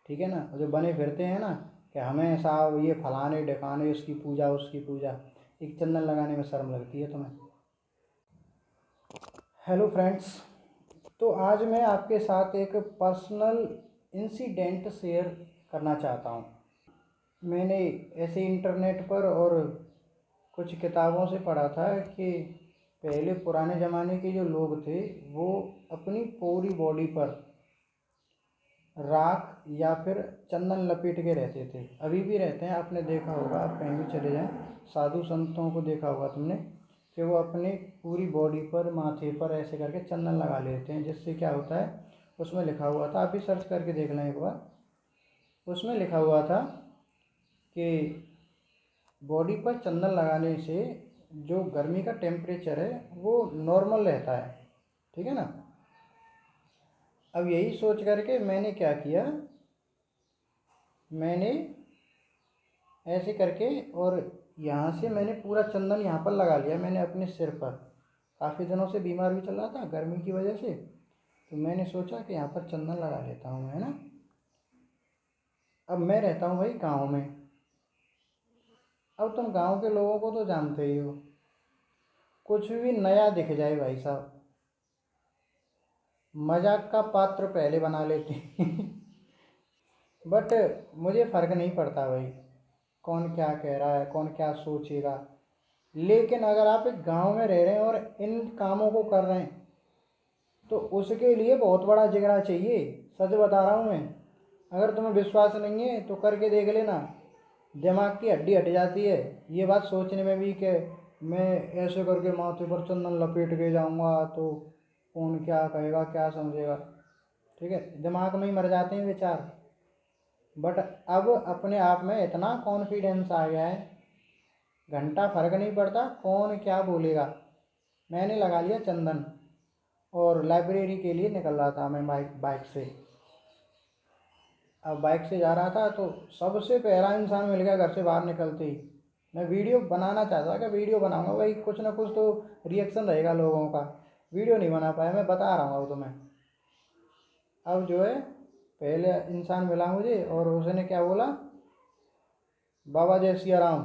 ठीक है ना। जो बने फिरते हैं ना कि हमें साहब ये फलाने ढिकाने उसकी पूजा उसकी पूजा, एक चंदन लगाने में शर्म लगती है तुम्हें। हेलो फ्रेंड्स, तो आज मैं आपके साथ एक पर्सनल इंसिडेंट शेयर करना चाहता हूँ। मैंने ऐसे इंटरनेट पर और कुछ किताबों से पढ़ा था कि पहले पुराने ज़माने के जो लोग थे वो अपनी पूरी बॉडी पर राख या फिर चंदन लपेट के रहते थे। अभी भी रहते हैं, आपने देखा होगा, आप कहीं भी चले जाएं, साधु संतों को देखा होगा तुमने कि वो अपने पूरी बॉडी पर माथे पर ऐसे करके चंदन लगा लेते हैं। जिससे क्या होता है, उसमें लिखा हुआ था, आप भी सर्च करके देख लें एक बार, उसमें लिखा हुआ था कि बॉडी पर चंदन लगाने से जो गर्मी का टेम्परेचर है वो नॉर्मल रहता है। ठीक है ना। अब यही सोच करके मैंने क्या किया, मैंने ऐसे करके और यहाँ से मैंने पूरा चंदन यहाँ पर लगा लिया मैंने अपने सिर पर। काफ़ी दिनों से बीमार भी चल रहा था गर्मी की वजह से, तो मैंने सोचा कि यहाँ पर चंदन लगा लेता हूँ, है ना। अब मैं रहता हूँ भाई गांव में। अब तुम गांव के लोगों को तो जानते ही हो, कुछ भी नया दिख जाए भाई साहब, मजाक का पात्र पहले बना लेते हैं। बट मुझे फ़र्क नहीं पड़ता भाई, कौन क्या कह रहा है, कौन क्या सोचेगा। लेकिन अगर आप एक गांव में रह रहे हैं और इन कामों को कर रहे हैं तो उसके लिए बहुत बड़ा जिगरा चाहिए। सच बता रहा हूँ मैं। अगर तुम्हें विश्वास नहीं है तो करके देख लेना, दिमाग की हड्डी हट जाती है ये बात सोचने में भी कि मैं ऐसे करके माथे पर चंदन लपेट के जाऊँगा तो कौन क्या कहेगा, क्या समझेगा। ठीक है, दिमाग में ही मर जाते हैं विचार। बट अब अपने आप में इतना कॉन्फिडेंस आ गया है, घंटा फर्क नहीं पड़ता कौन क्या बोलेगा। मैंने लगा लिया चंदन और लाइब्रेरी के लिए निकल रहा था मैं बाइक से। अब बाइक से जा रहा था तो सबसे पहला इंसान मिल गया घर से बाहर निकलते ही। मैं वीडियो बनाना चाहता था कि वीडियो बनाऊंगा भाई, कुछ ना कुछ तो रिएक्शन रहेगा लोगों का। वीडियो नहीं बना पाया, मैं बता रहा हूँ अब तुम्हें। अब जो है, पहले इंसान मिला मुझे और उसने क्या बोला, बाबा जय सिया राम।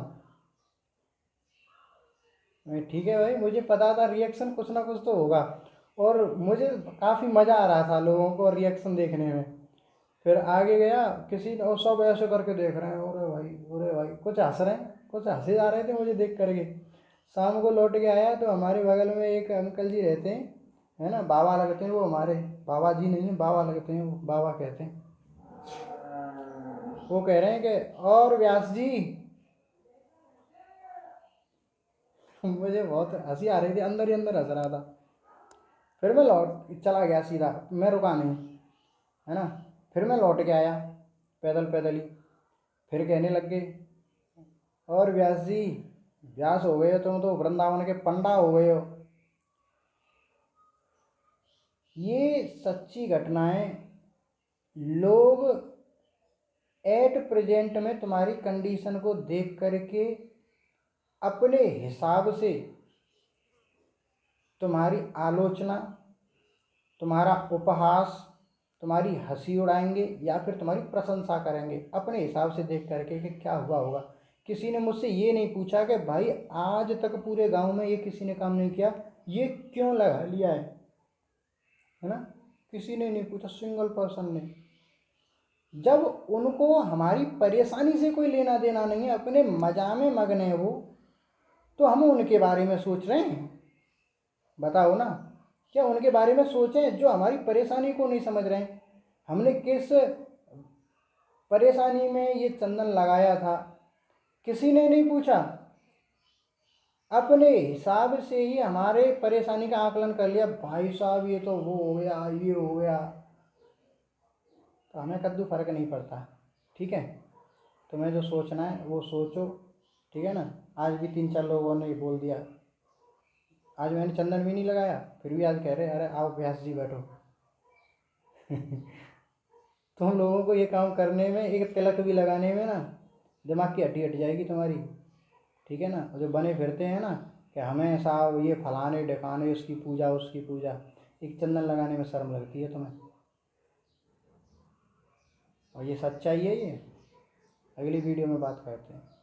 मैं ठीक है भाई, मुझे पता था रिएक्शन कुछ ना कुछ तो होगा। और मुझे काफ़ी मज़ा आ रहा था लोगों को रिएक्शन देखने में। फिर आगे गया, किसी और सब ऐसे करके देख रहे हैं, अरे भाई कुछ हंस रहे हैं, कुछ हंसे जा रहे थे मुझे देख करके। शाम को लौट के आया तो हमारे बगल में एक अंकल जी रहते हैं, है ना, बाबा लगते हैं वो हमारे। बाबा जी नहीं है, बाबा लगते हैं वो, बाबा कहते हैं। वो कह रहे हैं कि और व्यास जी। मुझे बहुत हंसी आ रही थी, अंदर ही अंदर हंस रहा था। फिर मैं लौट चला गया सीधा, मैं रुका नहीं, है ना। फिर मैं लौट के आया पैदल पैदल ही। फिर कहने लग गए, और व्यास जी, व्यास हो गए हो तुम तो, वृंदावन के पंडा हो गए हो। ये सच्ची घटनाएं। लोग एट प्रेजेंट में तुम्हारी कंडीशन को देख करके अपने हिसाब से तुम्हारी आलोचना, तुम्हारा उपहास, तुम्हारी हंसी उड़ाएंगे या फिर तुम्हारी प्रशंसा करेंगे अपने हिसाब से देख करके कि क्या हुआ होगा। किसी ने मुझसे ये नहीं पूछा कि भाई आज तक पूरे गांव में ये किसी ने काम नहीं किया, ये क्यों लगा लिया है ना। किसी ने नहीं पूछा, सिंगल पर्सन ने। जब उनको हमारी परेशानी से कोई लेना देना नहीं है, अपने मजा में मगन है वो, तो हम उनके बारे में सोच रहे हैं। बताओ ना, क्या उनके बारे में सोचें जो हमारी परेशानी को नहीं समझ रहे हैं। हमने किस परेशानी में ये चंदन लगाया था, किसी ने नहीं पूछा। अपने हिसाब से ही हमारे परेशानी का आकलन कर लिया, भाई साहब ये तो वो हो गया, ये हो गया। तो हमें कद्दू फर्क नहीं पड़ता। ठीक है, तुम्हें जो सोचना है वो सोचो। ठीक है ना। आज भी 3-4 लोगों ने बोल दिया, आज मैंने चंदन भी नहीं लगाया फिर भी आज कह रहे अरे आओ व्यास जी बैठो। तुम लोगों को ये काम करने में, एक तिलक भी लगाने में ना, दिमाग की हड्डी हट जाएगी तुम्हारी। ठीक है ना। जो बने फिरते हैं ना कि हमें साहब ये फलाने ढिकाने उसकी पूजा उसकी पूजा, एक चंदन लगाने में शर्म लगती है तुम्हें। और ये सच्चाई है ये? अगली वीडियो में बात करते हैं।